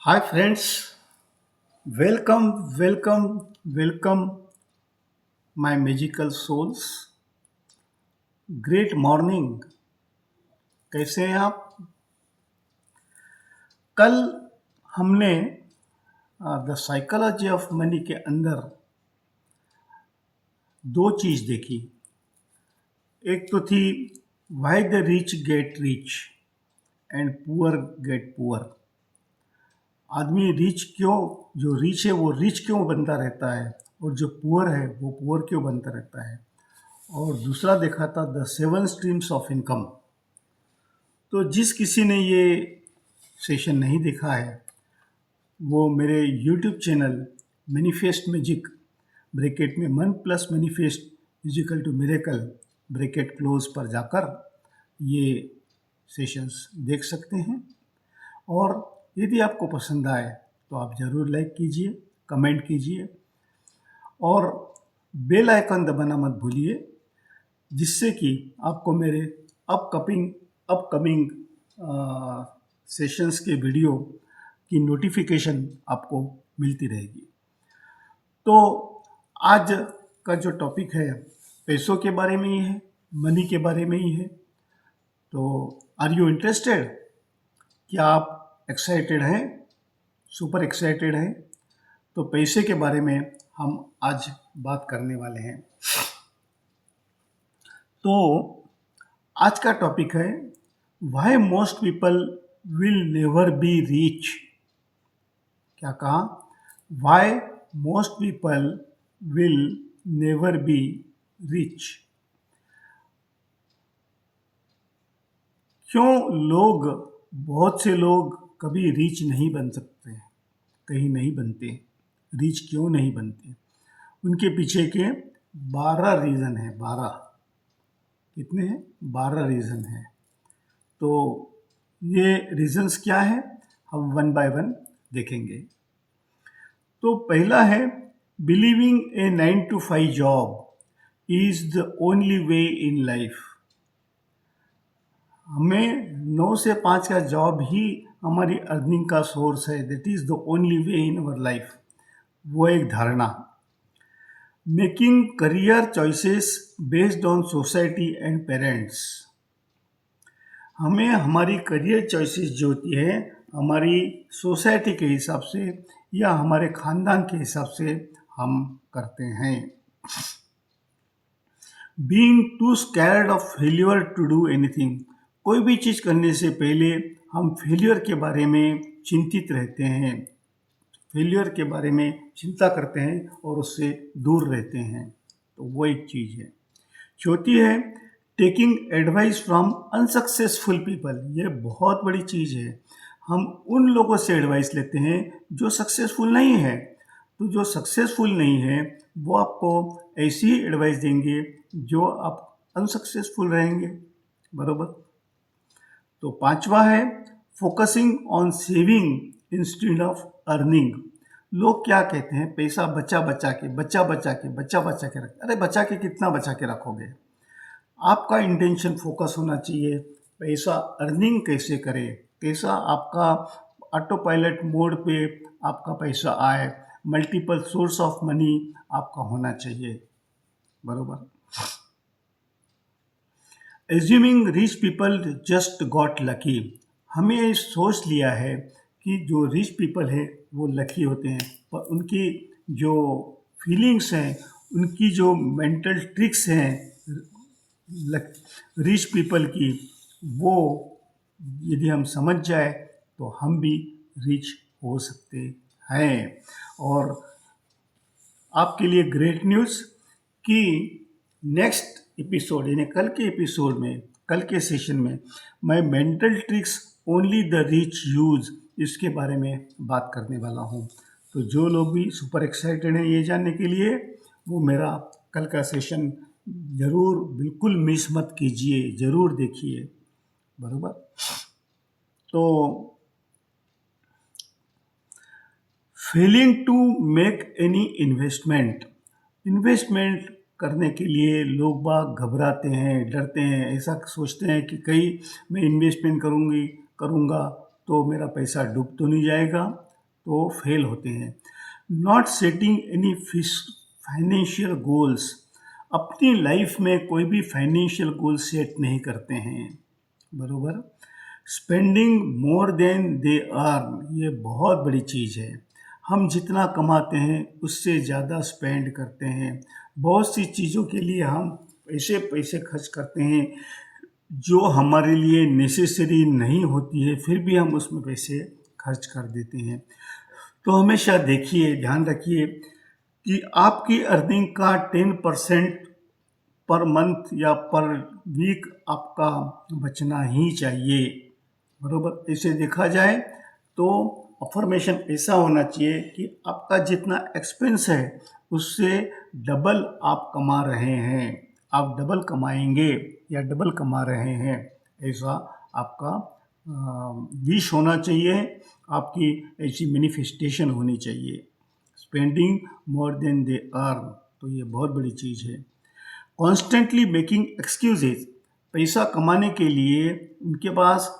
Hi friends, welcome, my magical souls. Great morning. कैसे हैं आप? कल हमने द साइकोलॉजी ऑफ मनी के अंदर दो चीज देखी। एक तो थी why the rich get rich and poor get poor. आदमी रिच क्यों, जो रिच है वो रिच क्यों बनता रहता है और जो पुअर है वो पुअर क्यों बनता रहता है। और दूसरा देखा था the seven streams of income. तो जिस किसी ने ये सेशन नहीं देखा है वो मेरे YouTube channel manifest magic bracket में मन plus manifest is equal to miracle bracket close पर जाकर ये सेशंस देख सकते हैं। और यदि आपको पसंद आए तो आप ज़रूर लाइक कीजिए, कमेंट कीजिए और बेल आइकन दबाना मत भूलिए, जिससे कि आपको मेरे अपकमिंग अपकमिंग सेशंस के वीडियो की नोटिफिकेशन आपको मिलती रहेगी। तो आज का जो टॉपिक है पैसों के बारे में ही है, मनी के बारे में ही है। तो आर यू इंटरेस्टेड? क्या आप एक्साइटेड हैं, सुपर एक्साइटेड हैं? तो पैसे के बारे में हम आज बात करने वाले हैं। तो आज का टॉपिक है why most people will never be rich. क्या कहा? Why most people will never be rich. क्यों बहुत से लोग कभी रिच नहीं बन सकते, कहीं नहीं बनते, रिच क्यों नहीं बनते? उनके पीछे के 12 रीज़न है। 12 कितने हैं? 12 रीज़न है। तो ये रीजंस क्या है हम वन बाय वन देखेंगे। तो पहला है believing A 9 to 5 job is the only way in life. हमें 9 से 5 का जॉब ही हमारी अर्निंग का सोर्स है, that is the only way in our life. वो एक धारणा। Making career choices based on society and parents. हमें हमारी करियर चॉइसेस जो होती है हमारी सोसाइटी के हिसाब से या हमारे खानदान के हिसाब से हम करते हैं। Being too scared of failure to do anything. कोई भी चीज़ करने से पहले हम फेल्यूर के बारे में चिंतित रहते हैं, फेल्यूर के बारे में चिंता करते हैं और उससे दूर रहते हैं। तो वो एक चीज़ है। चौथी है taking advice from unsuccessful people. ये बहुत बड़ी चीज़ है। हम उन लोगों से एडवाइस लेते हैं जो सक्सेसफुल नहीं है। तो जो सक्सेसफुल नहीं है वो आपको ऐसी ही एडवाइस देंगे जो आप अनसक्सेसफुल रहेंगे, बरोबर। तो पांचवा है focusing on saving instead of earning. लोग क्या कहते हैं, पैसा बचा बचा के रख। अरे बचा के कितना बचा के रखोगे? आपका इंटेंशन फोकस होना चाहिए पैसा अर्निंग कैसे करें, कैसा आपका ऑटो पायलट मोड पे आपका पैसा आए, मल्टीपल सोर्स ऑफ मनी आपका होना चाहिए, बरोबर। Assuming rich people just got lucky. हमें ये सोच लिया है कि जो रिच पीपल है वो लकी होते हैं, पर उनकी जो फीलिंग्स हैं, उनकी जो मेंटल ट्रिक्स हैं रिच पीपल की, वो यदि हम समझ जाए तो हम भी रिच हो सकते हैं। और आपके लिए ग्रेट न्यूज़ कि नेक्स्ट एपिसोड यानी कल के एपिसोड में, कल के सेशन में मैं mental tricks only the rich use इसके बारे में बात करने वाला हूँ। तो जो लोग भी सुपर एक्साइटेड हैं ये जानने के लिए, वो मेरा कल का सेशन ज़रूर बिल्कुल मिस मत कीजिए, ज़रूर देखिए, बरोबर। तो failing to make any investment. Investment करने के लिए लोग बाग घबराते हैं, डरते हैं, ऐसा सोचते हैं कि कहीं मैं इन्वेस्टमेंट करूँगा तो मेरा पैसा डूब तो नहीं जाएगा। तो फेल होते हैं। Not setting any financial goals, अपनी लाइफ में कोई भी फाइनेंशियल गोल सेट नहीं करते हैं, बरोबर। Spending more than they earn, ये बहुत बड़ी चीज़ है। हम जितना कमाते हैं उससे ज़्यादा स्पेंड करते हैं। बहुत सी चीज़ों के लिए हम ऐसे पैसे खर्च करते हैं जो हमारे लिए नेसेसरी नहीं होती है, फिर भी हम उसमें पैसे खर्च कर देते हैं। तो हमेशा देखिए, ध्यान रखिए कि आपकी अर्निंग का 10% पर मंथ या पर वीक आपका बचना ही चाहिए, बरोबर। ऐसे देखा जाए तो अफर्मेशन ऐसा होना चाहिए कि आपका जितना एक्सपेंस है उससे डबल आप कमा रहे हैं, आप डबल कमाएंगे या डबल कमा रहे हैं, ऐसा आपका विश होना चाहिए, आपकी ऐसी मैनिफेस्टेशन होनी चाहिए। Spending more than they earn, तो ये बहुत बड़ी चीज़ है। कॉन्स्टेंटली मेकिंग एक्सक्यूजेज, पैसा कमाने के लिए उनके पास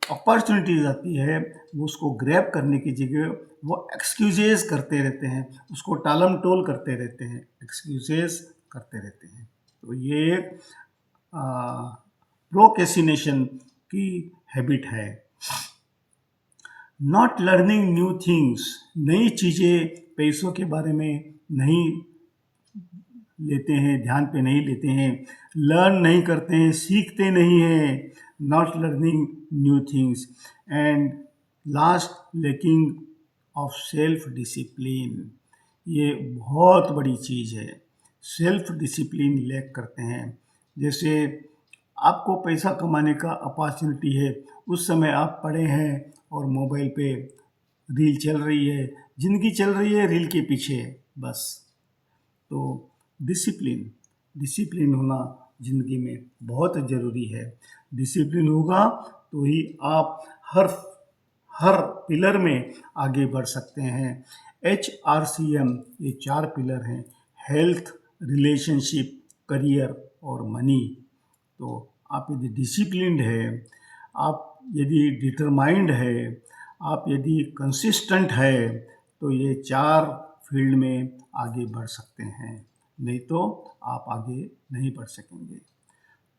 अपॉर्चुनिटीज आती है, वो उसको ग्रैब करने की जगह वो एक्सक्यूजेज करते रहते हैं, उसको टालम टोल करते रहते हैं, एक्सक्यूजेज करते रहते हैं। तो ये एक प्रोक्रेस्टिनेशन की हैबिट है। नॉट लर्निंग न्यू थिंग्स, नई चीज़ें पैसों के बारे में नहीं लेते हैं, ध्यान पे नहीं लेते हैं, लर्न नहीं करते हैं, सीखते नहीं हैं। Not learning new things. And last, lacking of self discipline, ये बहुत बड़ी चीज़ है। सेल्फ डिसिप्लिन लैक करते हैं। जैसे आपको पैसा कमाने का अपॉर्चुनिटी है, उस समय आप पड़े हैं और मोबाइल पे रील चल रही है, ज़िंदगी चल रही है रील के पीछे, बस। तो डिसिप्लिन डिसिप्लिन होना ज़िंदगी में बहुत ज़रूरी है। डिसिप्लिन होगा तो ही आप हर हर पिलर में आगे बढ़ सकते हैं। HRCM, ये 4 पिलर हैं: हेल्थ, रिलेशनशिप, करियर और मनी। तो आप यदि डिसिप्लिन्ड है, आप यदि डिटरमाइंड है, आप यदि कंसिस्टेंट है, तो ये 4 फील्ड में आगे बढ़ सकते हैं, नहीं तो आप आगे नहीं बढ़ सकेंगे।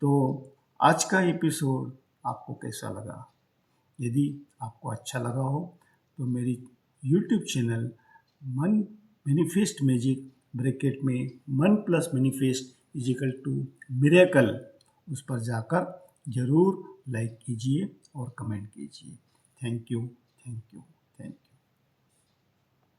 तो आज का एपिसोड आपको कैसा लगा? यदि आपको अच्छा लगा हो तो मेरी यूट्यूब चैनल मन मैनिफेस्ट मैजिक ब्रैकेट में मन plus manifest is equal to miracle, उस पर जाकर ज़रूर लाइक कीजिए और कमेंट कीजिए। Thank you.